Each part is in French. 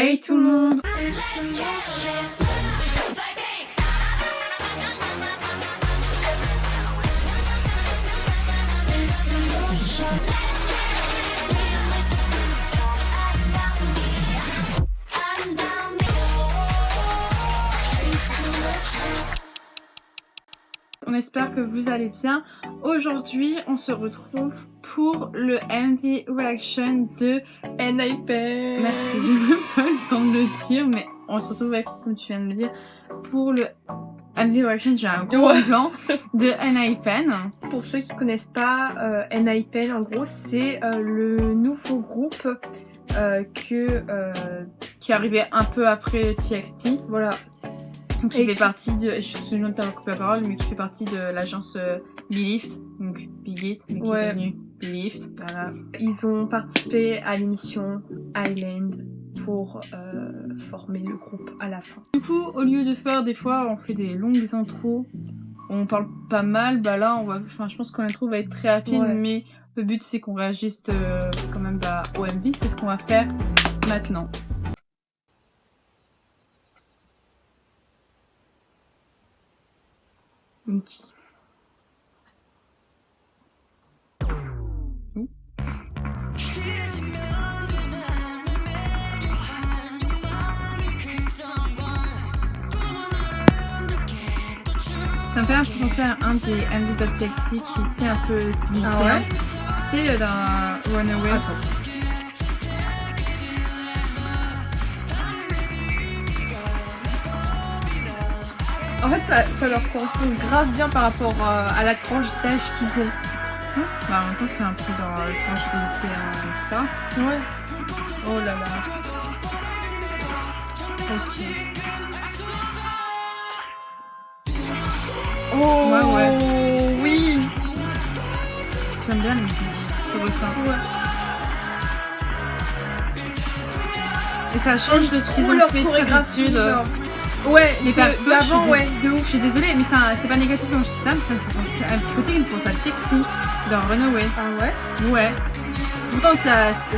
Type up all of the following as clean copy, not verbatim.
Hey tout le monde! On espère que vous allez bien. Aujourd'hui, on se retrouve pour le MV Reaction de NIPEN. Merci, j'ai même pas eu le temps de le dire, mais on se retrouve avec, comme tu viens de me dire, pour le MV Reaction, j'ai un gros plan de NIPEN. Pour ceux qui connaissent pas NIPEN, en gros, c'est le nouveau groupe qui est arrivé un peu après TXT. Voilà. Donc, qui fait partie de, je suis désolée de t'avoir coupé la parole, mais qui fait partie de l'agence Belift, donc Big Hit, mais qui est devenue Belift. Voilà. Ils ont participé à l'émission Island pour former le groupe à la fin. Du coup, au lieu de faire des fois, on fait des longues intros, on parle pas mal, bah là, on va, enfin, je pense que l'intro va être très rapide, mais le but c'est qu'on réagisse quand même au MV, c'est ce qu'on va faire maintenant. Niki. Ça me fait un peu penser à un des MV.txt qui est un peu stylisé. Ah ouais. Tu sais, dans Runaway. En fait, ça leur correspond grave bien par rapport à la tranche d'âge qu'ils ont. Bah, en même temps, c'est un peu dans la tranche des lycéens, etc. Ouais. Oh là là. Ok. Oh ouais. Oui. J'aime bien la musique. Le refrain. Ouais. Et ça change de ce qu'ils ont fait d'habitude. Ouais, les persos d'avant, ouais, de ouf. Je suis désolée, mais c'est pas négatif quand je dis ça, mais un petit côté qui me pense à TXT dans Runaway. Ah ouais? Ouais. Pourtant,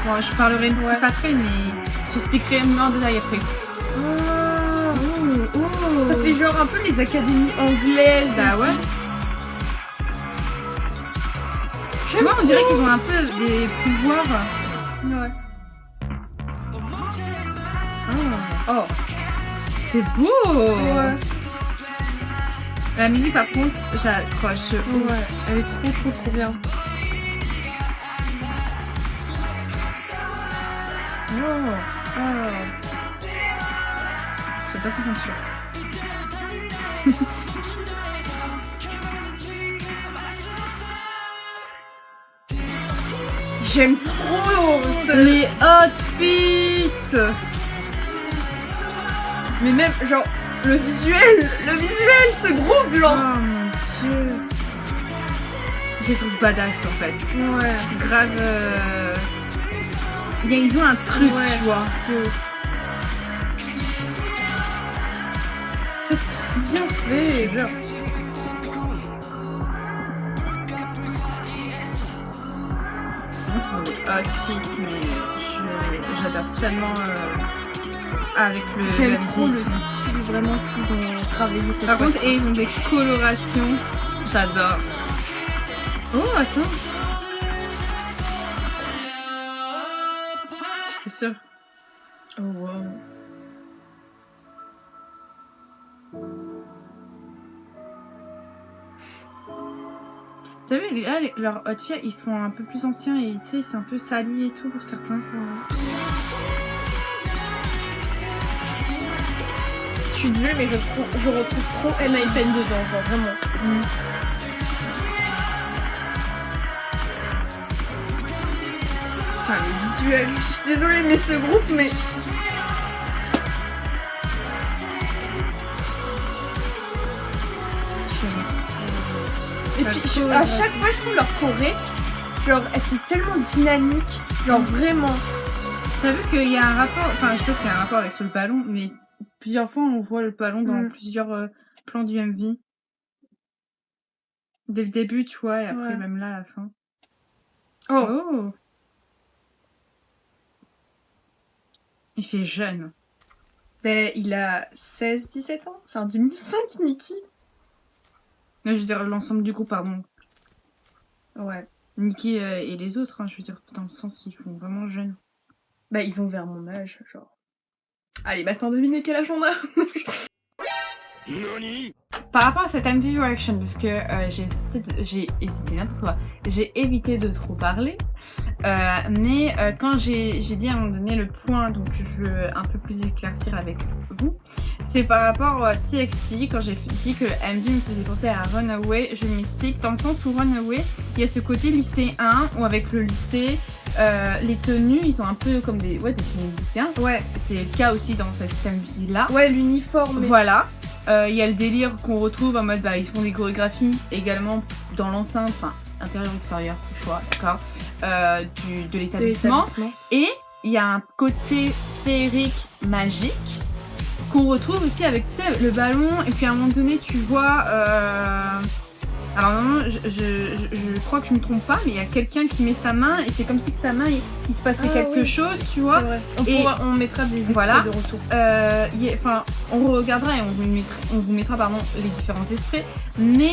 bon, je parlerai de ça après, mais j'expliquerai mieux en détail après. Ça fait genre un peu les académies anglaises. Ah ouais. Tu vois, on dirait qu'ils ont un peu des pouvoirs. Ouais. Oh. C'est beau. Ouais. La musique, par contre, j'accroche. Ouais, elle est trop bien. J'adore cette ceinture. J'aime trop les outfits. Mais même, genre, le visuel, ce groupe, genre. Oh mon dieu. Je les trouve badass en fait. Ouais. Grave. Ils ont un truc, tu vois. C'est bien fait, genre. Ils ont des outfits, mais j'adore tellement avec le. J'aime trop le style vraiment qu'ils ont travaillé cette fois. Par contre, ils ont des colorations. J'adore. Oh, attends. J'étais sûre. Oh wow. T'as vu, là, leurs outfits, ils font un peu plus anciens et tu sais, c'est un peu sali et tout pour certains. Je suis désolée, mais je retrouve trop NIPEN dedans, genre vraiment. Enfin, les visuels, je suis désolée, mais ce groupe, mais. Et puis, à chaque fois, je trouve leur choré, genre, elles sont tellement dynamiques, genre vraiment. T'as vu qu'il y a un rapport, enfin, je sais pas s'il y a un rapport avec le ballon, mais plusieurs fois, on voit le ballon dans plusieurs plans du MV. Dès le début, tu vois, et après, même là, à la fin. Oh. Il fait jeune. Ben, il a 16-17 ans. C'est un 2005, Nicki. Non, je veux dire l'ensemble du groupe, pardon. Ouais. Nicki et les autres, hein, je veux dire, dans le sens, ils font vraiment jeunes. Bah, ils ont vers mon âge, genre. Allez, maintenant devinez quel âge on a. Par rapport à cette MV Reaction, parce que j'ai hésité n'importe quoi, j'ai évité de trop parler, mais quand j'ai dit à un moment donné le point, donc je veux un peu plus éclaircir avec vous, c'est par rapport à TXT, quand j'ai dit que le MV me faisait penser à Runaway, je m'explique, dans le sens où Runaway, il y a ce côté lycéen, où avec le lycée, les tenues, ils sont un peu comme des tenues lycéens. Ouais. C'est le cas aussi dans cette MV là. Ouais, l'uniforme. Voilà. Il y a le délire qu'on retrouve en mode, ils font des chorégraphies également dans l'enceinte, enfin intérieur extérieur, choix, d'accord, de l'établissement. Et il y a un côté féerique magique qu'on retrouve aussi avec, tu sais, le ballon. Et puis à un moment donné, tu vois, alors non, je crois que je me trompe pas, mais il y a quelqu'un qui met sa main et c'est comme si que sa main, il se passait quelque chose, tu vois. C'est vrai. On mettra des extraits de retour. On regardera et on vous mettra les différents extraits. Mais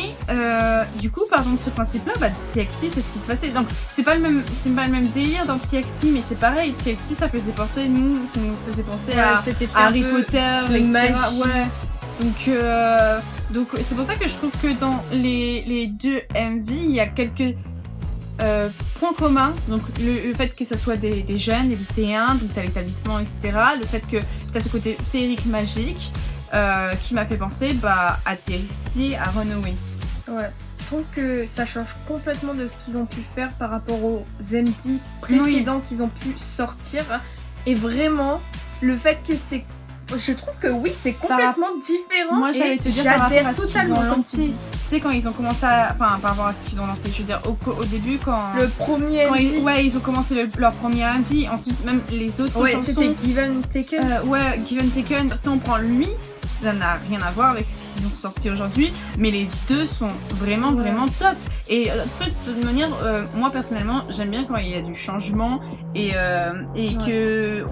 du coup, pardon, ce principe-là, TXT, c'est ce qui se passait. Donc c'est pas le même délire dans TXT, mais c'est pareil. TXT, ça nous faisait penser à Harry Potter, etc. Ouais. Donc c'est pour ça que je trouve que dans les deux MV, il y a quelques points communs. Donc le fait que ce soit des jeunes, des lycéens, donc t'as l'établissement, etc. Le fait que t'as ce côté féerique magique qui m'a fait penser à TXT, à Runaway. Ouais. Je trouve que ça change complètement de ce qu'ils ont pu faire par rapport aux MV précédents qu'ils ont pu sortir. Et vraiment, le fait que je trouve que oui, c'est complètement différent. Moi, j'allais te dire par rapport à ce qu'ils ont lancé. Tu sais, quand ils ont commencé par rapport à ce qu'ils ont lancé, je veux dire, au début, quand... Le premier MV. Ils ont commencé leur premier MV, ensuite même les autres chansons. C'était Give and Taken. Give and Taken. Si on prend lui, ça n'a rien à voir avec ce qu'ils ont sorti aujourd'hui, mais les deux sont vraiment top. Et de toute manière, moi personnellement, j'aime bien quand il y a du changement et que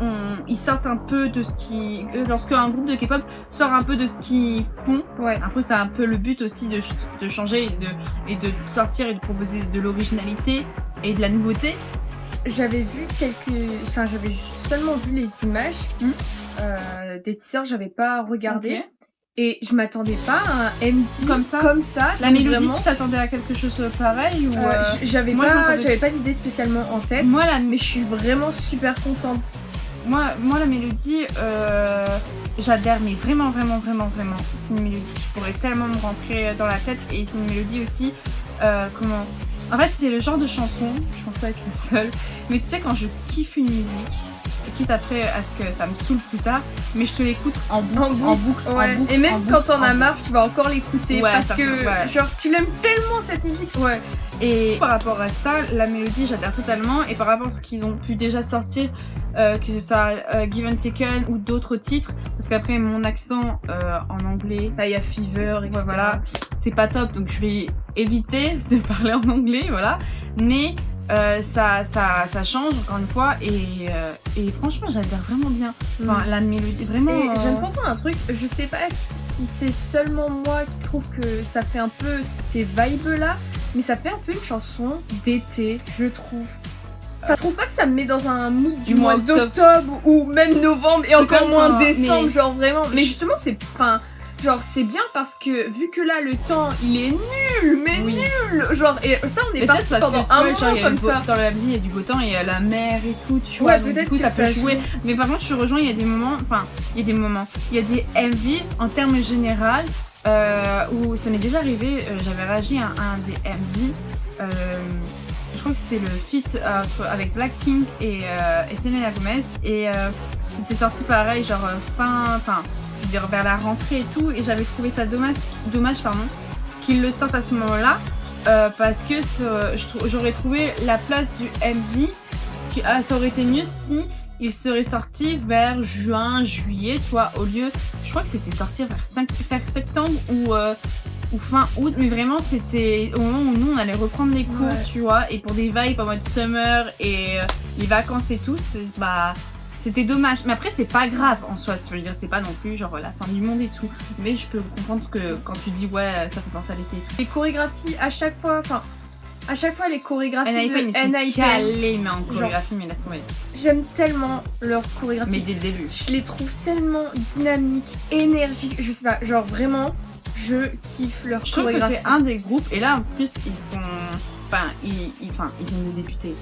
ils sortent un peu de ce qui, lorsque un groupe de K-pop sort un peu de ce qu'ils font. Ouais. Après, c'est un peu le but aussi de changer et de sortir et de proposer de l'originalité et de la nouveauté. J'avais seulement vu les images. Des teasers, j'avais pas regardé. Okay. Et je m'attendais pas à un MV comme ça. La mélodie, vraiment... tu t'attendais à quelque chose pareil ou j'avais pas d'idée spécialement en tête. Mais je suis vraiment super contente. Moi la mélodie, j'adhère, mais vraiment. C'est une mélodie qui pourrait tellement me rentrer dans la tête et c'est une mélodie aussi, En fait, c'est le genre de chanson, je pense pas être la seule, mais tu sais, quand je kiffe une musique, quitte après à ce que ça me saoule plus tard, mais je te l'écoute en boucle. Et même quand t'en as marre, tu vas encore l'écouter parce que genre tu l'aimes tellement cette musique. Ouais. Et par rapport à ça, la mélodie, j'adhère totalement. Et par rapport à ce qu'ils ont pu déjà sortir, que ce soit Give and Taken ou d'autres titres, parce qu'après mon accent en anglais, il y a Fever, etc. Voilà, c'est pas top, donc je vais éviter de parler en anglais, voilà. Mais ça change encore une fois et franchement j'adhère vraiment bien. Enfin, la mélodie vraiment. Et je viens de penser à un truc, je sais pas si c'est seulement moi qui trouve que ça fait un peu ces vibes là, mais ça fait un peu une chanson d'été, je trouve. Je trouve pas que ça me met dans un mood du mois d'octobre ou même novembre et encore moins décembre, genre vraiment. Mais justement c'est genre c'est bien parce que vu que là le temps il est nul, nul, genre et ça on est parti pendant un moment comme ça. Dans la vie il y a du beau temps et il y a la mer et tout, tu vois, donc du coup ça peut jouer. Mais par contre je rejoins, il y a des moments, il y a des MV en termes général où ça m'est déjà arrivé, j'avais réagi à un des MV, je crois que c'était le feat avec Blackpink et Selena Gomez et c'était sorti pareil genre je veux dire vers la rentrée et tout, et j'avais trouvé ça dommage qu'ils le sortent à ce moment-là parce que j'aurais trouvé la place du MV ça aurait été mieux si il serait sorti vers juin, juillet, tu vois, au lieu, je crois que c'était sorti vers septembre ou fin août, mais vraiment c'était au moment où nous on allait reprendre les cours, tu vois, et pour des vibes en mode summer et les vacances et tout, c'était dommage. Mais après, c'est pas grave en soi. Je veux dire, c'est pas non plus genre la fin du monde et tout. Mais je peux comprendre que quand tu dis ouais, ça fait penser à l'été. Les chorégraphies, à chaque fois, les chorégraphies NIPEN, de ils sont NIPEN, calés, mais en chorégraphie, mais laisse tomber. j'aime tellement leurs chorégraphies. Mais dès le début. Je les trouve tellement dynamiques, énergiques, je sais pas, genre vraiment, je kiffe leur Je trouve que chorégraphie. c'est un des groupes, et là en plus, ils sont. Enfin, ils viennent de débuter.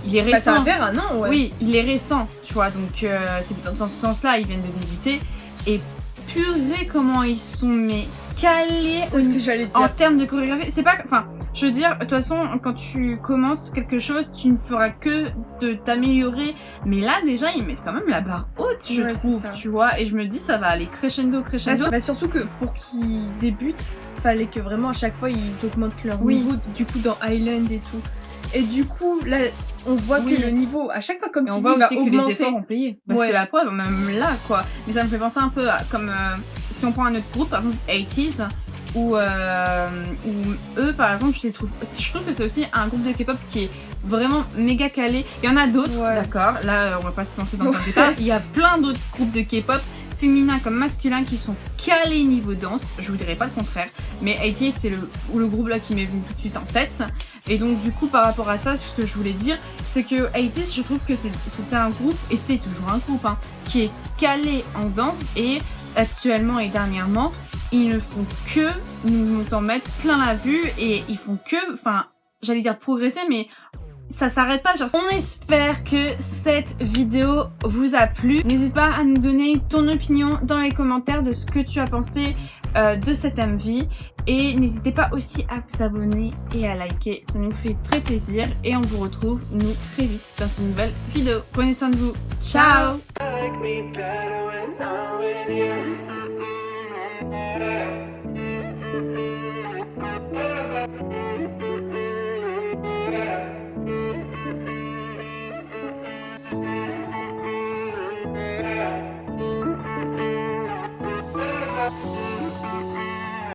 Il est Bah, ça récent. va faire un an, ouais. Oui, il est récent, tu vois, donc c'est dans ce sens-là, ils viennent de débuter. Et purée, comment ils sont, mais calés C'est ce que j'allais en dire. termes de chorégraphie. C'est pas. Enfin, je veux dire, de toute façon, quand tu commences quelque chose, tu ne feras que de t'améliorer. Mais là, déjà, ils mettent quand même la barre haute, je Ouais, trouve, c'est ça. tu vois. Et je me dis, ça va aller crescendo. Bah, surtout que pour qu'ils débutent, fallait que vraiment à chaque fois ils augmentent leur Oui. niveau, du coup dans Island et tout. Et du coup, là, on voit Oui. que le niveau, à chaque fois, comme Et tu on dis, voit va aussi que augmenter. les efforts ont payé. Parce Ouais. que la preuve, même là, quoi. Mais ça me fait penser un peu à comme si on prend un autre groupe, par exemple 80s, où eux, par exemple, je trouve que c'est aussi un groupe de K-pop qui est vraiment méga calé. Il y en a d'autres, Ouais. d'accord. Là, on va pas se lancer dans un débat. Il y a plein d'autres groupes de K-pop, féminins comme masculins, qui sont calés niveau danse. Je vous dirais pas le contraire. Mais 80s, c'est le groupe là qui m'est venu tout de suite en tête. Et donc, du coup, par rapport à ça, ce que je voulais dire, c'est que 80s, je trouve que c'était un groupe, et c'est toujours un groupe, hein, qui est calé en danse. Et actuellement et dernièrement, ils ne font que nous en mettre plein la vue. Et ils font que, enfin, j'allais dire progresser, mais ça s'arrête pas, genre. On espère que cette vidéo vous a plu. N'hésite pas à nous donner ton opinion dans les commentaires de ce que tu as pensé de cette MV. Et n'hésitez pas aussi à vous abonner et à liker, ça nous fait très plaisir. Et on vous retrouve, nous, très vite dans une nouvelle vidéo. Prenez soin de vous. Ciao. Like me better when I'm with you.